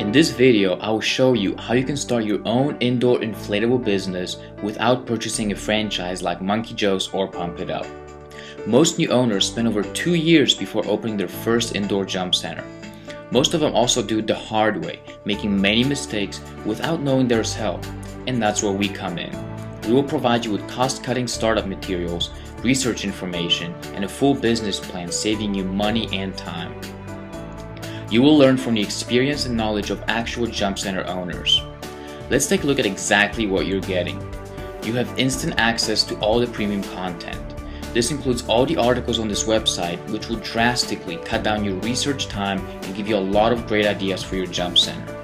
In this video, I will show you how you can start your own indoor inflatable business without purchasing a franchise like Monkey Joe's or Pump It Up. Most new owners spend over 2 years before opening their first indoor jump center. Most of them also do it the hard way, making many mistakes without knowing there's help, and that's where we come in. We will provide you with cost-cutting startup materials, research information, and a full business plan saving you money and time. You will learn from the experience and knowledge of actual jump center owners. Let's take a look at exactly what you're getting. You have instant access to all the premium content. This includes all the articles on this website, which will drastically cut down your research time and give you a lot of great ideas for your jump center.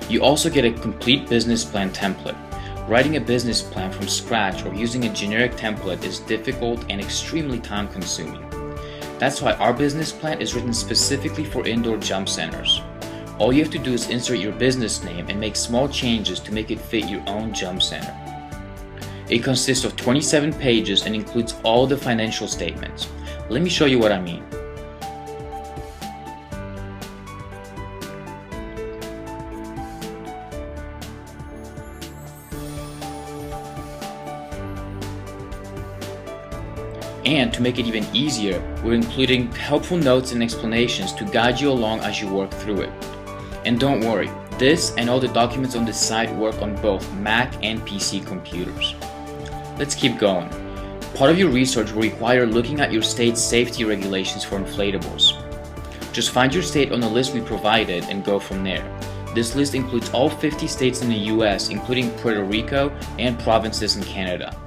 You also get a complete business plan template. Writing a business plan from scratch or using a generic template is difficult and extremely time-consuming. That's why our business plan is written specifically for indoor jump centers. All you have to do is insert your business name and make small changes to make it fit your own jump center. It consists of 27 pages and includes all the financial statements. Let me show you what I mean. And to make it even easier, we're including helpful notes and explanations to guide you along as you work through it. And don't worry, this and all the documents on this site work on both Mac and PC computers. Let's keep going. Part of your research will require looking at your state's safety regulations for inflatables. Just find your state on the list we provided and go from there. This list includes all 50 states in the US, including Puerto Rico and provinces in Canada.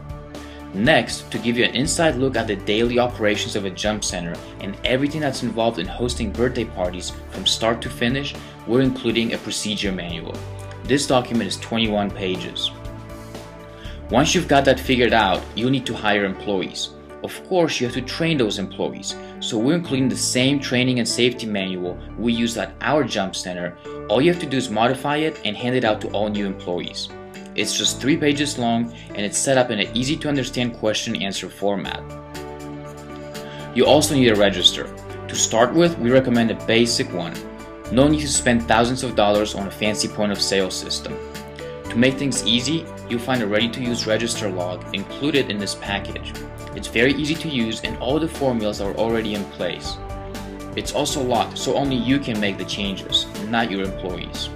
Next, to give you an inside look at the daily operations of a jump center and everything that's involved in hosting birthday parties from start to finish, we're including a procedure manual. This document is 21 pages. Once you've got that figured out, you'll need to hire employees. Of course, you have to train those employees, so we're including the same training and safety manual we use at our jump center. All you have to do is modify it and hand it out to all new employees. It's just 3 pages long and it's set up in an easy to understand question and answer format. You also need a register. To start with, we recommend a basic one. No need to spend thousands of dollars on a fancy point of sale system. To make things easy, you'll find a ready to use register log included in this package. It's very easy to use and all the formulas are already in place. It's also locked, so only you can make the changes, not your employees.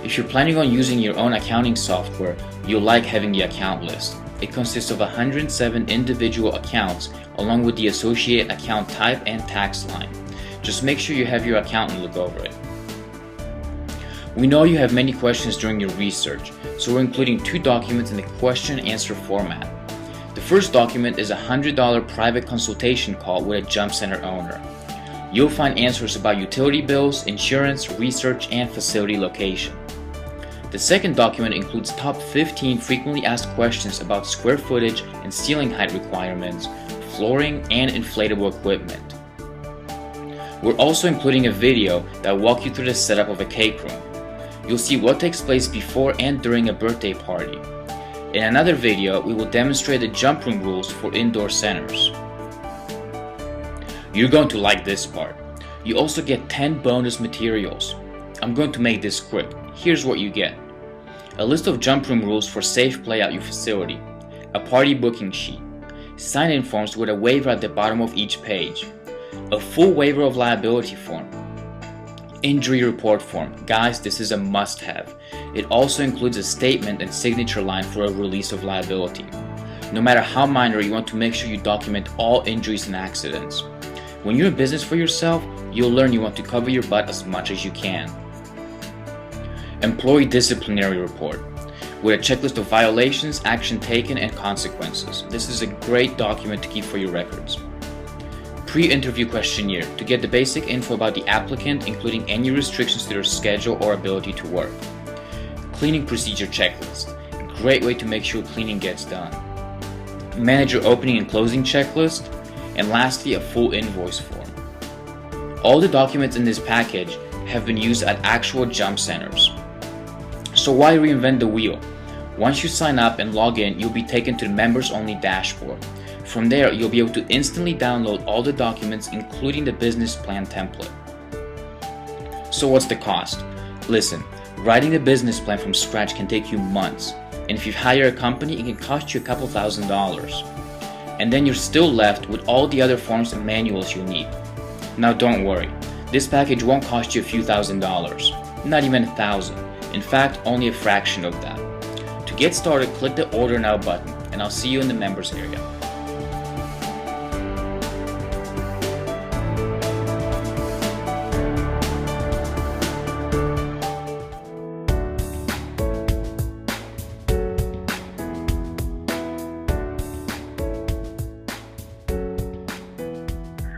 If you're planning on using your own accounting software, you'll like having the account list. It consists of 107 individual accounts along with the associated account type and tax line. Just make sure you have your accountant look over it. We know you have many questions during your research, so we're including 2 documents in the question and answer format. The first document is a $100 private consultation call with a jump center owner. You'll find answers about utility bills, insurance, research, and facility location. The second document includes top 15 frequently asked questions about square footage and ceiling height requirements, flooring, and inflatable equipment. We're also including a video that will walk you through the setup of a cake room. You'll see what takes place before and during a birthday party. In another video, we will demonstrate the jump room rules for indoor centers. You're going to like this part. You also get 10 bonus materials. I'm going to make this quick. Here's what you get. A list of jump room rules for safe play at your facility. A party booking sheet. Sign-in forms with a waiver at the bottom of each page. A full waiver of liability form. Injury report form. Guys, this is a must-have. It also includes a statement and signature line for a release of liability. No matter how minor, you want to make sure you document all injuries and accidents. When you're in business for yourself, you'll learn you want to cover your butt as much as you can. Employee disciplinary report with a checklist of violations, action taken, and consequences. This is a great document to keep for your records. Pre-interview questionnaire to get the basic info about the applicant, including any restrictions to their schedule or ability to work. Cleaning procedure checklist, a great way to make sure cleaning gets done. Manager opening and closing checklist, and lastly a full invoice form. All the documents in this package have been used at actual jump centers. So why reinvent the wheel? Once you sign up and log in, you'll be taken to the members only dashboard. From there, you'll be able to instantly download all the documents, including the business plan template. So what's the cost? Listen, writing a business plan from scratch can take you months, and if you hire a company, it can cost you a couple $1,000s. And then you're still left with all the other forms and manuals you need. Now don't worry, this package won't cost you a few $1,000s, not even $1,000. In fact, only a fraction of that. To get started, click the Order Now button, and I'll see you in the members area.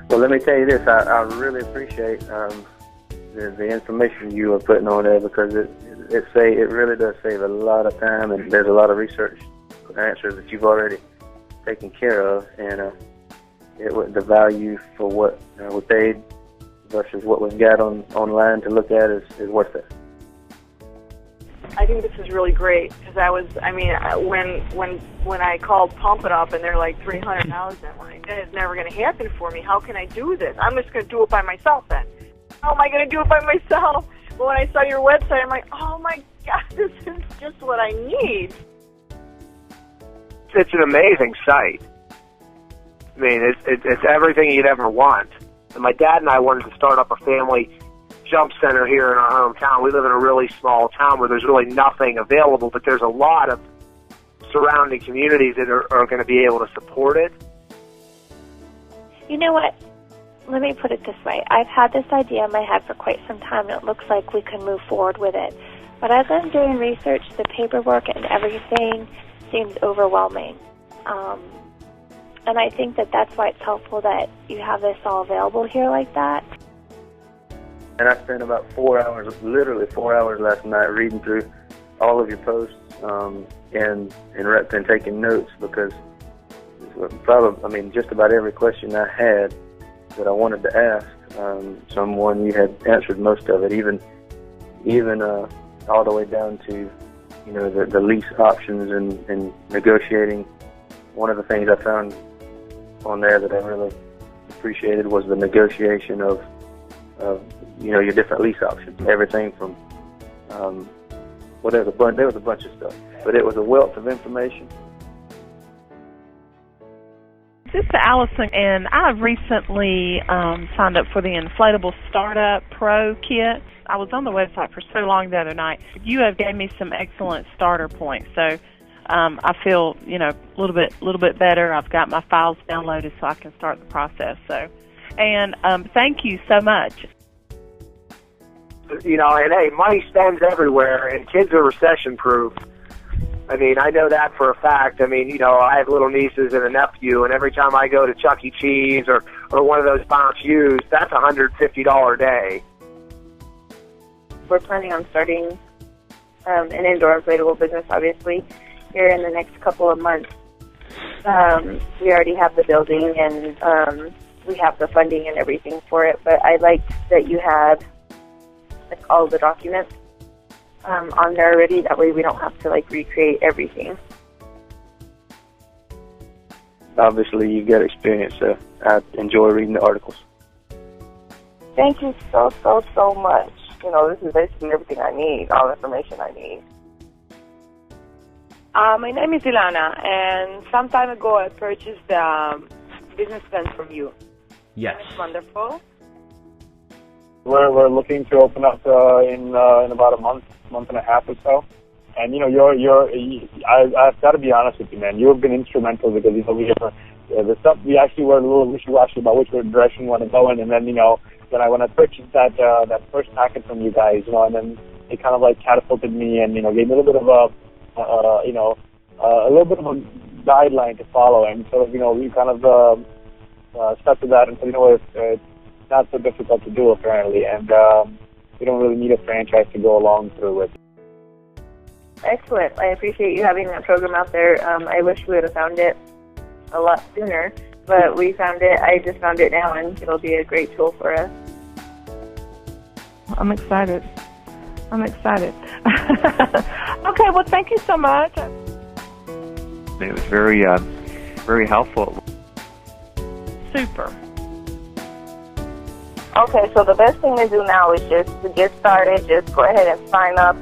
Well, let me tell you this, I really appreciate the information you are putting on there, because it really does save a lot of time, and there's a lot of research answers that you've already taken care of, and the value for what we paid versus what we've got online to look at is worth it. I think this is really great, because when I called Pump It Up and they're like $300, I'm like, that is never going to happen for me. How can I do this? I'm just going to do it by myself then. How am I going to do it by myself? But when I saw your website, I'm like, oh my God, this is just what I need. It's an amazing site. I mean, it's everything you'd ever want. And my dad and I wanted to start up a family jump center here in our hometown. We live in a really small town where there's really nothing available, but there's a lot of surrounding communities that are going to be able to support it. You know what? Let me put it this way. I've had this idea in my head for quite some time, and it looks like we can move forward with it. But as I'm doing research, the paperwork and everything seems overwhelming. And I think that's why it's helpful that you have this all available here like that. And I spent about 4 hours, literally 4 hours last night reading through all of your posts and taking notes, because just about every question I had that I wanted to ask someone, you had answered most of it, even all the way down to the lease options and negotiating. One of the things I found on there that I really appreciated was the negotiation of your different lease options. Everything from there was a bunch of stuff, but it was a wealth of information. This is Allison, and I've recently signed up for the Inflatable Startup Pro Kit. I was on the website for so long the other night. You have gave me some excellent starter points, so I feel a little bit better. I've got my files downloaded so I can start the process. And thank you so much. And hey, money spends everywhere, and kids are recession-proof. I mean, I know that for a fact. I mean, I have little nieces and a nephew, and every time I go to Chuck E. Cheese or one of those bounce used, that's a $150 a day. We're planning on starting an indoor inflatable business, obviously, here in the next couple of months. We already have the building, and we have the funding and everything for it, but I liked that you had all the documents on there already. That way we don't have to recreate everything. Obviously, you get experience, so I enjoy reading the articles. Thank you so much. This is basically everything I need, all the information I need. My name is Ilana, and some time ago I purchased a business plan from you. Yes. It's wonderful. We're looking to open up in about a month and a half or so. And I've got to be honest with you, man. You have been instrumental, because the stuff we actually were a little wishy-washy about which direction we want to go in, and then when I purchased that first packet from you guys, and then it kind of catapulted me and gave me a little bit of a guideline to follow, and so we kind of stuck to that and said, it's not so difficult to do apparently, and we don't really need a franchise to go along through with. Excellent. I appreciate you having that program out there. I wish we would have found it a lot sooner, but we found it. I just found it now, and it'll be a great tool for us. I'm excited. Okay, well, thank you so much. It was very, very helpful. Super. Okay, so the best thing to do now is just to get started. Just go ahead and sign up.